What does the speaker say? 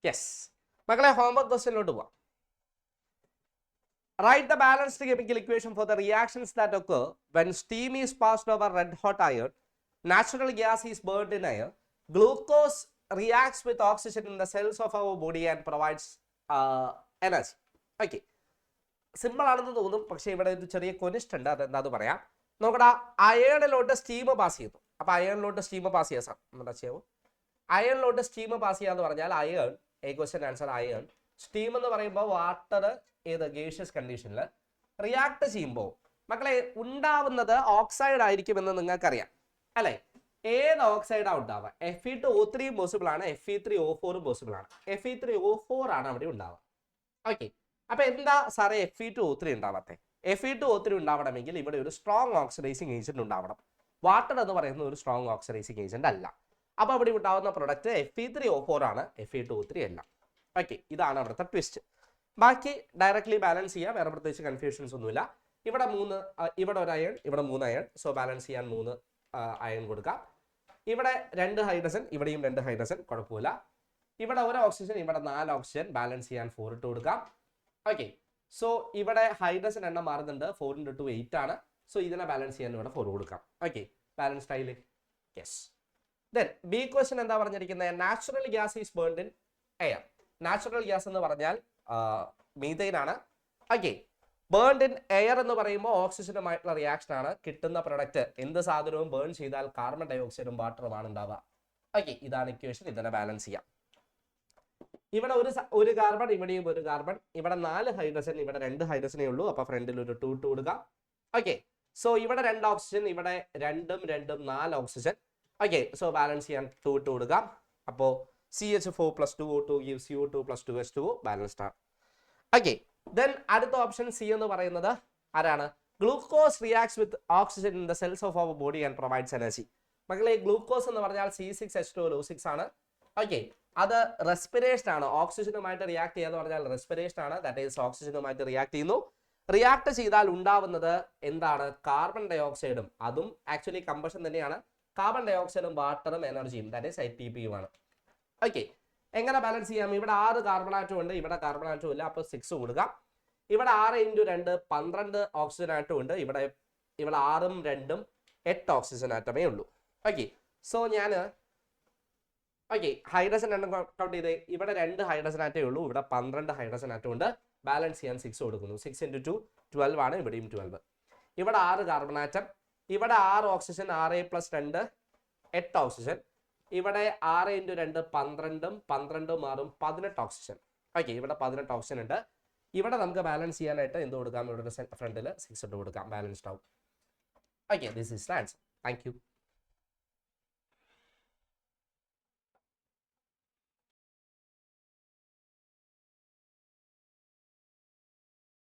Yes മക്കളെ homework ക്വസ്റ്റ്യനിലോട്ട് പോവാം. Write the balanced chemical equation for the reactions that occur when steam is passed over red hot iron, natural gas is burned in air, glucose reacts with oxygen in the cells of our body and provides energy. Okay. Simple ആണെന്ന് തോന്നും, പക്ഷേ ഇവിടെ ഒരു ചെറിയ കൊനിഷ്ട് ഉണ്ട്, അതെന്താന്ന് പറയാം. നോക്കടാ, അയേണിലോട്ട് സ്റ്റീം പാസ് ചെയ്തു. അപ്പോൾ അയേണിലോട്ട് സ്റ്റീം പാസ് ചെയ്യാം. എന്താ ചെയ്യാവും? അയേണിലോട്ട് സ്റ്റീം പാസ് ചെയ്യാന്ന് പറഞ്ഞാൽ iron, A question answer iron. Steam എന്ന് പറയുമ്പോൾ വാട്ടർ ഏത് ഗേഷ്യസ് കണ്ടീഷനിൽ റിയാക്ട് ചെയ്യുമ്പോൾ മക്കളെ ഉണ്ടാവുന്നത് ഓക്സൈഡ് ആയിരിക്കുമെന്ന് നിങ്ങൾക്കറിയാം അല്ലേ? ഏത് ഓക്സൈഡാണ് ഉണ്ടാവുക? Fe2O3 പോസിബിൾ ആണ്, Fe3O4 പോസിബിൾ ആണ്. Fe3O4 ആണ് അവിടെ ഉണ്ടാവുക. ഓക്കെ, അപ്പൊ എന്താ സാറേ Fe2O3 ഉണ്ടാവാത്തെ? Fe2O3 ഉണ്ടാവണമെങ്കിൽ ഇവിടെ ഒരു സ്ട്രോങ് ഓക്സിഡൈസിങ് ഏജന്റ് ഉണ്ടാവണം. വാട്ടർ എന്ന് പറയുന്നത് ഒരു സ്ട്രോങ് ഓക്സിഡൈസിങ് ഏജന്റ് അല്ല. അപ്പൊ അവിടെ ഉണ്ടാവുന്ന പ്രൊഡക്റ്റ് Fe3O4 ആണ്, Fe2O3 അല്ല. ഓക്കെ, ഇതാണ് അവിടുത്തെ ട്വിസ്റ്റ്. ബാക്കി ഡയറക്ട്ലി ബാലൻസ് ചെയ്യാം, വേറെ പ്രത്യേകിച്ച് കൺഫ്യൂഷൻസ് ഒന്നുമില്ല. ഇവിടെ ഇവിടെ ഒരു അയൺ, ഇവിടെ 3 അയൺ, സോ ബാലൻസ് ചെയ്യാൻ 3 അയൺ കൊടുക്കാം. ഇവിടെ 2 ഹൈഡ്രജൻ, ഇവിടെയും 2 ഹൈഡ്രജൻ, കുഴപ്പമില്ല. ഇവിടെ 1 ഓക്സിജൻ, ഇവിടെ 4 ഓക്സിജൻ, ബാലൻസ് ചെയ്യാൻ 4 ഇട്ട് കൊടുക്കാം. ഓക്കെ, സോ ഇവിടെ ഹൈഡ്രജൻ എണ്ണം മാറുന്നുണ്ട്, 4 × 2 8 ആണ്. സോ ഇതിനെ ബാലൻസ് ചെയ്യാൻ ഇവിടെ 4 കൊടുക്കാം. ഓക്കെ, ബാലൻസ് ആയില്ലേ? യെസ്. ദെൻ ബി ക്വസ്റ്റ്യൻ എന്താ പറഞ്ഞിരിക്കുന്നത്? Natural gas is burned in air. Natural gas എന്ന് പറഞ്ഞാൽ മീഥൈൻ ആണ്. ഓക്കെ, ബേൺഡ് ഇൻ എയർ എന്ന് പറയുമ്പോൾ ഓക്സിജനുമായിട്ടുള്ള റിയാക്ഷൻ ആണ്. കിട്ടുന്ന പ്രൊഡക്റ്റ് എന്ത് സാധനവും ബേൺ ചെയ്താൽ കാർബൺ ഡൈ ഓക്സൈഡും വാട്ടറുമാണ് ഉണ്ടാവുക. ഓക്കെ, ഇതാണ് ഇക്വേഷൻ. ഇതിനെ ബാലൻസ് ചെയ്യാം. ഇവിടെ ഒരു കാർബൺ, ഇവിടെയും ഒരു കാർബൺ, ഇവിടെ 4 ഹൈഡ്രജൻ, ഇവിടെ 2 ഹൈഡ്രജനേ ഉള്ളൂ. അപ്പൊ ഫ്രണ്ടിൽ ഒരു 2 ഇട്ട് കൊടുക്കാം. ഓക്കെ, സോ ഇവിടെ 2 ഓക്സിജൻ, ഇവിടെ 2 4 ഓക്സിജൻ. ഓക്കെ, സോ ബാലൻസ് ചെയ്യാൻ 2 ഇട്ട് കൊടുക്കാം. അപ്പോൾ CH4 + 2O2 gives CO2 + 2H2O, balanced ആണ്. ഓക്കെ, ദെൻ അടുത്ത ഓപ്ഷൻ സി എന്ന് പറയുന്നത് ആരാണ്? Glucose reacts with oxygen in the cells of our body and provides energy. മക്കളെ, ഗ്ലൂക്കോസ് എന്ന് പറഞ്ഞാൽ C6H12O6 ആണ്. ഓക്കെ, അത് റെസ്പിറേഷൻ ആണ്. ഓക്സിജനുമായിട്ട് റിയാക്ട് ചെയ്യാന്ന് പറഞ്ഞാൽ റെസ്പിറേഷൻ ആണ്. ദാറ്റ് ഈസ് ഓക്സിജനുമായിട്ട് റിയാക്ട് ചെയ്യുന്നു. റിയാക്ട് ചെയ്താൽ ഉണ്ടാവുന്നത് എന്താണ്? കാർബൺ ഡൈ ഓക്സൈഡും, അതും ആക്ച്വലി കമ്പഷൻ തന്നെയാണ്. കാർബൺ ഡൈ ഓക്സൈഡും വാട്ടറും എനർജിയും, ദാറ്റ് ഈസ് ATP ആണ്. ഓക്കെ, എങ്ങനെ ബാലൻസ് ചെയ്യാം? ഇവിടെ 6 കാർബൺ ആറ്റം ഉണ്ട്, ഇവിടെ കാർബൺ ആറ്റം ഇല്ല, അപ്പോൾ 6 കൊടുക്കാം. ഇവിടെ 6 × 2 12 ഓക്സിജൻ ആറ്റം ഉണ്ട്. ഇവിടെ 6ഉം 2ഉം 8 ഓക്സിജൻ ആറ്റമേ ഉള്ളൂ. ഓക്കെ, സോ ഞാൻ ഹൈഡ്രജൻ എണ്ണം കൗണ്ട് ചെയ്തേ. ഇവിടെ 2 ഹൈഡ്രജൻ ആറ്റേ ഉള്ളൂ, ഇവിടെ 12 ഹൈഡ്രജൻ ആറ്റം ഉണ്ട്. ബാലൻസ് ചെയ്യാൻ 6 കൊടുക്കുന്നു. 6 × 2 12 ആണ്, ഇവിടെയും 12. ഇവിടെ 6 കാർബൺ ആറ്റം, ഇവിടെ 6 ഓക്സിജൻ, 6 + 2 8 ഓക്സിജൻ. ഇവിടെ 6 × 2 12ഉം 12ഉം 6ഉം 18 ഓക്സിജൻ. ഓക്കെ, ഇവിടെ 18 ഓക്സിജൻ ഉണ്ട്. ഇവിടെ നമുക്ക് ബാലൻസ് ചെയ്യാനായിട്ട് എന്ത് കൊടുക്കാം? ഇവിടെ ഫ്രണ്ടിൽ 6 ഇട്ട് കൊടുക്കാം, ബാലൻസ്ഡ് ആവും. Okay, this is the answer. Thank you.